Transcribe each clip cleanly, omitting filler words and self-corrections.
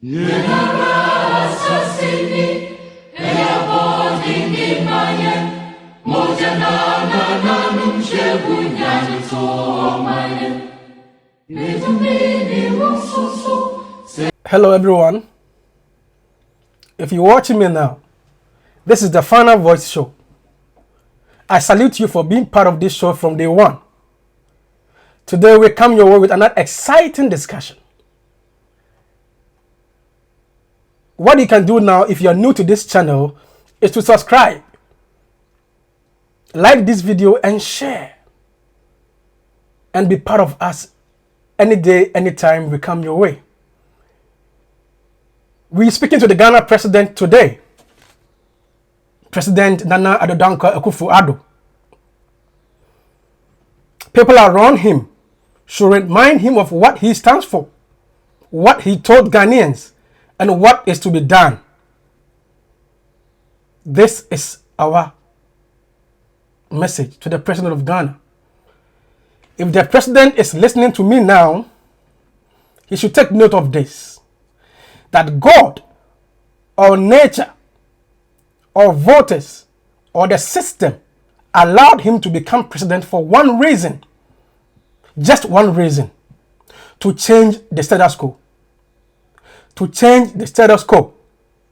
Hello everyone. If you're watching me now, this is the Final Voice Show. I salute you for being part of this show from day one. Today we come your way with another exciting discussion. What you can do now if you are new to this channel is to subscribe, like this video and share, and be part of us any day, anytime we come your way. We're speaking to the Ghana president today, President Nana Akufo Addo. People around him should remind him of what he stands for, what he told Ghanaians, and what is to be done. This is our message to the President of Ghana. If the President is listening to me now, he should take note of this. That God or nature or voters or the system allowed him to become president for one reason, just one reason: to change the status quo. To change the status quo,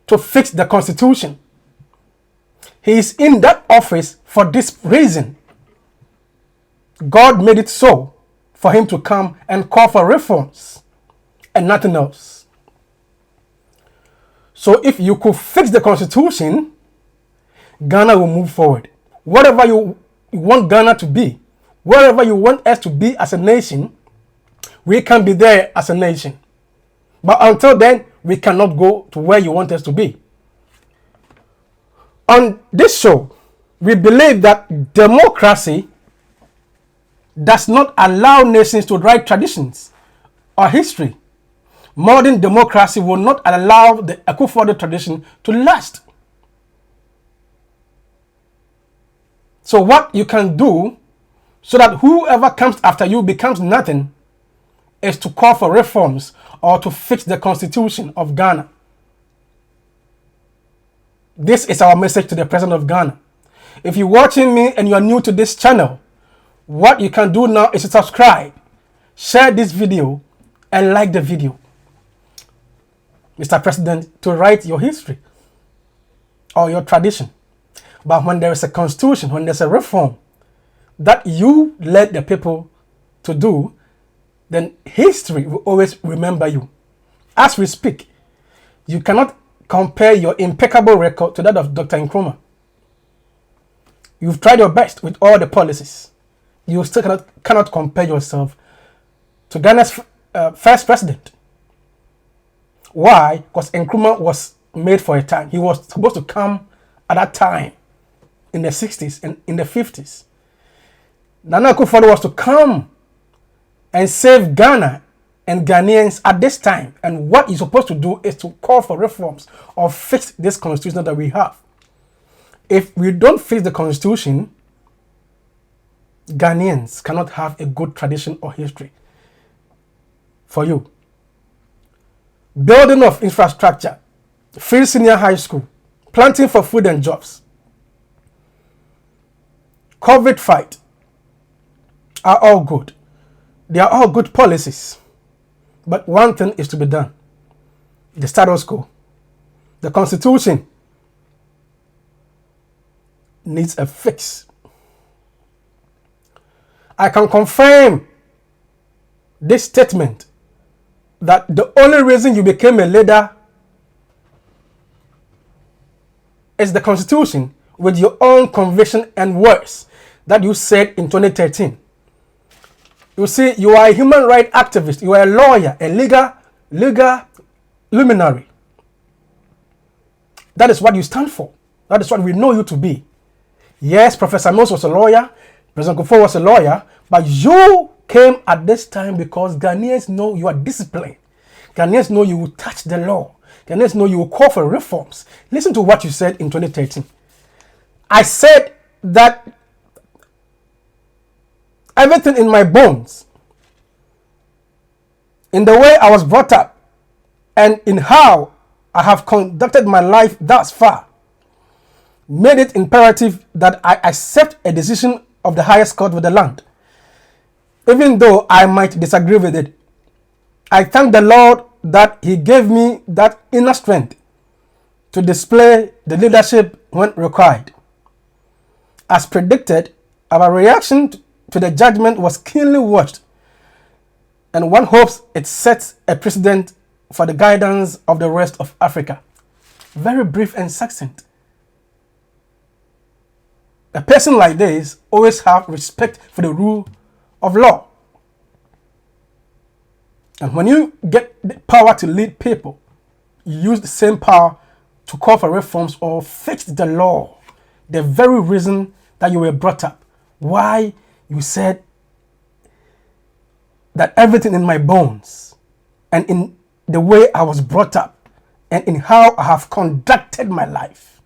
to fix the constitution. He is in that office for this reason. God made it so for him to come and call for reforms and nothing else. So if you could fix the constitution, Ghana will move forward. Whatever you want Ghana to be, wherever you want us to be as a nation, we can be there as a nation. But until then, we cannot go to where you want us to be. On this show, we believe that democracy does not allow nations to write traditions or history. Modern democracy will not allow the Akuffo Addo tradition to last. So what you can do so that whoever comes after you becomes nothing is to call for reforms or to fix the constitution of Ghana. This is our message to the President of Ghana. If you're watching me and you are new to this channel, what you can do now is to subscribe, share this video, and like the video. Mr. President, to write your history or your tradition. But when there is a constitution, when there's a reform that you led the people to do, then history will always remember you. As we speak, you cannot compare your impeccable record to that of Dr. Nkrumah. You've tried your best with all the policies. You still cannot compare yourself to Ghana's first president. Why? Because Nkrumah was made for a time. He was supposed to come at that time in the 60s and in the 50s. Nana Akufo-Addo was to come and save Ghana and Ghanaians at this time. And what he's supposed to do is to call for reforms or fix this constitution that we have. If we don't fix the constitution, Ghanaians cannot have a good tradition or history. For you, building of infrastructure, free senior high school, planting for food and jobs, COVID fight are all good. They are all good policies. But one thing is to be done: the status quo. The constitution needs a fix. I can confirm this statement that the only reason you became a leader is the constitution, with your own conviction and words that you said in 2013. You see, you are a human rights activist, you are a lawyer, a legal luminary. That is what you stand for. That is what we know you to be. Yes, Professor Mills was a lawyer, President Akufo was a lawyer, but you came at this time because Ghanaians know you are disciplined. Ghanaians know you will touch the law. Ghanaians know you will call for reforms. Listen to what you said in 2013. I said that everything in my bones, in the way I was brought up, and in how I have conducted my life thus far, made it imperative that I accept a decision of the highest court of the land, even though I might disagree with it. I thank the Lord that He gave me that inner strength to display the leadership when required. As predicted, our reaction to the judgment was keenly watched, and one hopes it sets a precedent for the guidance of the rest of Africa. Very brief and succinct. A person like this always have respect for the rule of law. And when you get the power to lead people, you use the same power to call for reforms or fix the law. The very reason that you were brought up. Why you said that everything in my bones and in the way I was brought up and in how I have conducted my life.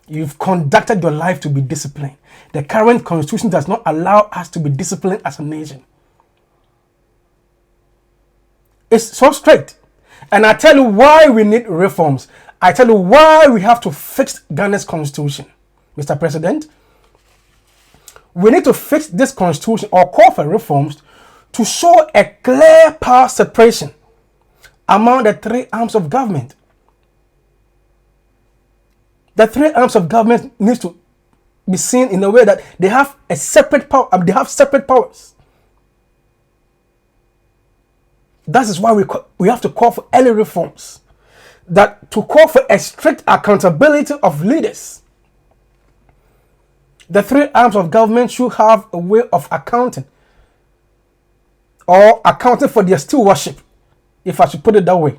You've conducted your life to be disciplined. The current constitution does not allow us to be disciplined as a nation. It's so straight. And I tell you why we need reforms. I tell you why we have to fix Ghana's constitution. Mr. President, we need to fix this constitution or call for reforms to show a clear power separation among the three arms of government. The three arms of government needs to be seen in a way that they have a separate power. They have separate powers. That is why we have to call for early reforms. That to call for a strict accountability of leaders. The three arms of government should have a way of accounting or accounting for their stewardship, if I should put it that way.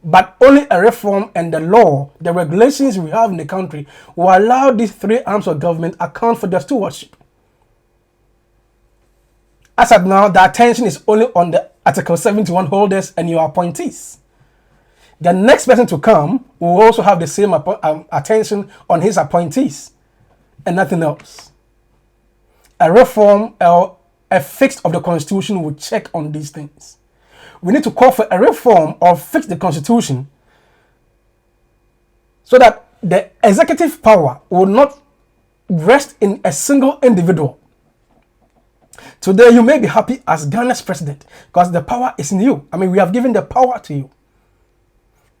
But only a reform and the law, the regulations we have in the country will allow these three arms of government account for their stewardship. As of now, the attention is only on the Article 71 holders and your appointees. The next person to come will also have the same attention on his appointees and nothing else. A reform or a fix of the constitution will check on these things. We need to call for a reform or fix the constitution so that the executive power will not rest in a single individual. Today, you may be happy as Ghana's president because the power is in you. I mean, we have given the power to you.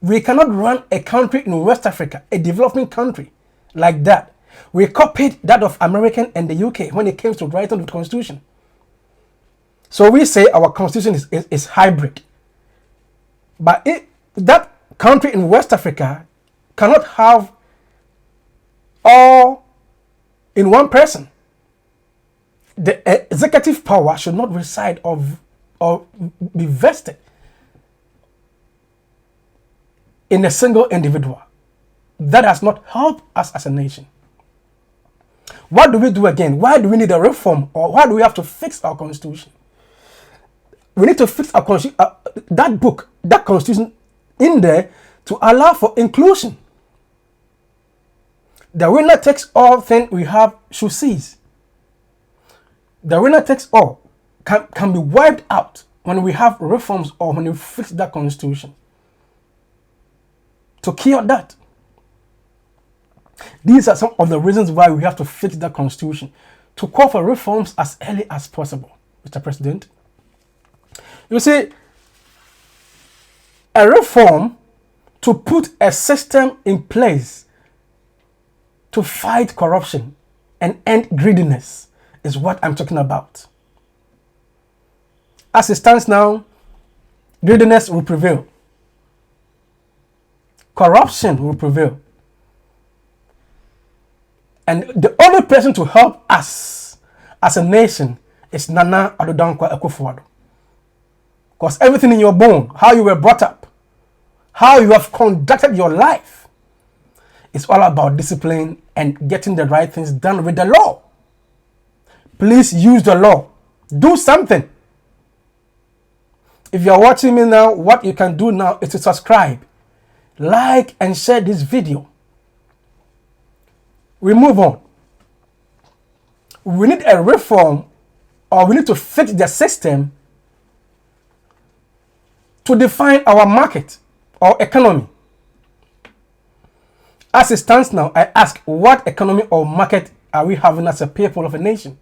We cannot run a country in West Africa, a developing country, like that. We copied that of American and the UK when it came to writing the constitution. So we say our constitution is hybrid. But that country in West Africa cannot have all in one person. The executive power should not reside or be vested in a single individual. That has not helped us as a nation. What do we do again? Why do we need a reform, or why do we have to fix our constitution? We need to fix our constitution, that constitution in there to allow for inclusion. The winner takes all thing we have should cease. The winner takes all can be wiped out when we have reforms or when we fix that constitution. To cure that. These are some of the reasons why we have to fix that constitution. To call for reforms as early as possible, Mr. President. You see, a reform to put a system in place to fight corruption and end greediness is what I'm talking about. As it stands now, greediness will prevail. Corruption will prevail. And the only person to help us as a nation is Nana Akufo-Addo. Because everything in your bone, how you were brought up, how you have conducted your life, is all about discipline and getting the right things done with the law. Please use the law. Do something. If you are watching me now, what you can do now is to subscribe, like, and share this video. We move on. We need a reform, or we need to fix the system to define our market or economy. As it stands now, I ask, what economy or market are we having as a people of a nation?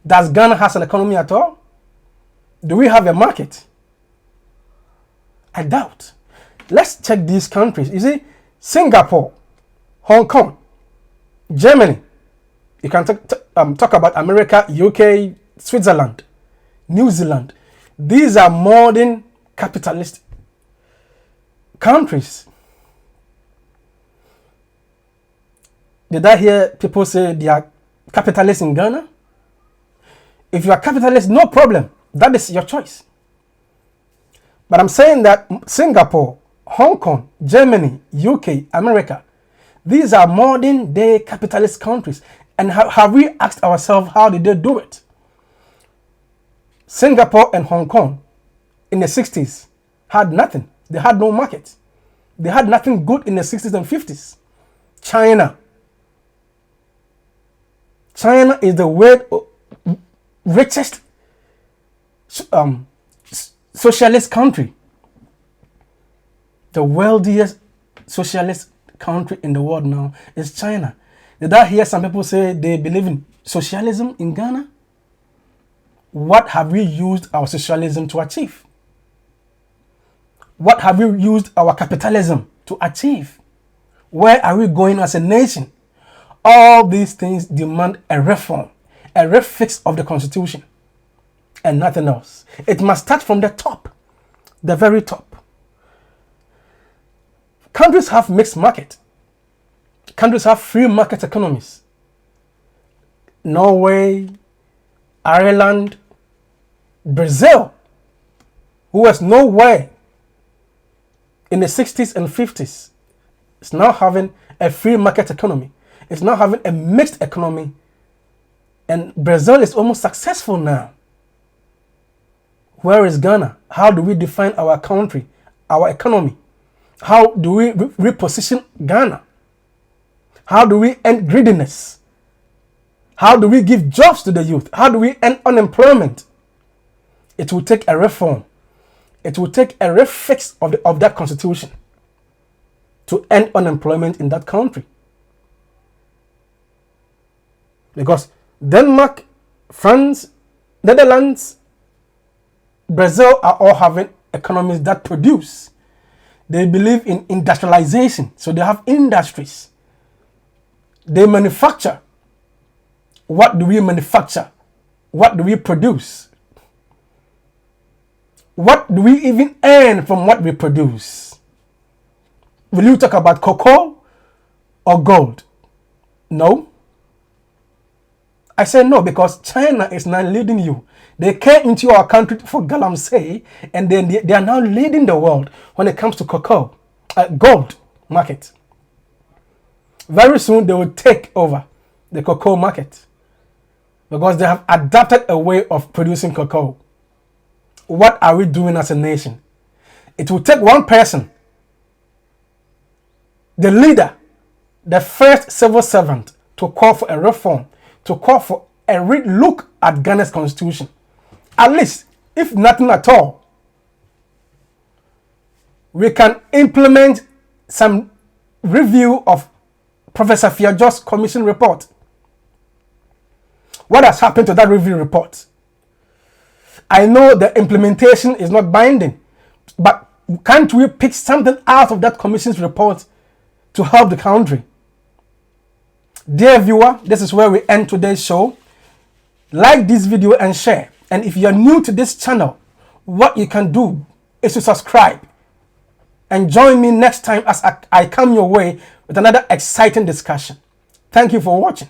Does Ghana have an economy at all? Do we have a market? I doubt. Let's check these countries. You see, Singapore, Hong Kong, Germany. You can talk about America, UK, Switzerland, New Zealand. These are modern capitalist countries. Did I hear people say they are capitalists in Ghana? If you are capitalist, no problem. That is your choice. But I'm saying that Singapore, Hong Kong, Germany, UK, America, these are modern day capitalist countries. And have we asked ourselves, how did they do it? Singapore and Hong Kong in the 60s had nothing. They had no market. They had nothing good in the 60s and 50s. China is the world richest socialist country. The wealthiest socialist country in the world now is China. Did I hear some people say they believe in socialism in Ghana? What have we used our socialism to achieve? What have we used our capitalism to achieve? Where are we going as a nation? All these things demand a reform, a refix of the constitution, and nothing else. It must start from the top, the very top. Countries have mixed market. Countries have free market economies. Norway, Ireland, Brazil, who was nowhere in the 60s and 50s, is now having a free market economy. It's now having a mixed economy. And Brazil is almost successful now. Where is Ghana? How do we define our country, our economy? How do we reposition Ghana? How do we end greediness? How do we give jobs to the youth? How do we end unemployment? It will take a reform. It will take a refix of that constitution to end unemployment in that country. Because Denmark, France, Netherlands, Brazil are all having economies that produce. They believe in industrialization, so they have industries. They manufacture. What do we manufacture? What do we produce? What do we even earn from what we produce? Will you talk about cocoa or gold? No. I say no, because China is now leading you. They came into our country for galamsey, and then they are now leading the world when it comes to cocoa, gold market. Very soon they will take over the cocoa market because they have adapted a way of producing cocoa. What are we doing as a nation? It will take one person, the leader, the first civil servant, to call for a reform, to call for a look at Ghana's constitution. At least, if nothing at all, we can implement some review of Professor Fiajo's commission report. What has happened to that review report? I know the implementation is not binding, but can't we pick something out of that commission's report to help the country? Dear viewer, this is where we end today's show. Like this video and share. And if you're new to this channel, what you can do is to subscribe. And join me next time as I come your way with another exciting discussion. Thank you for watching.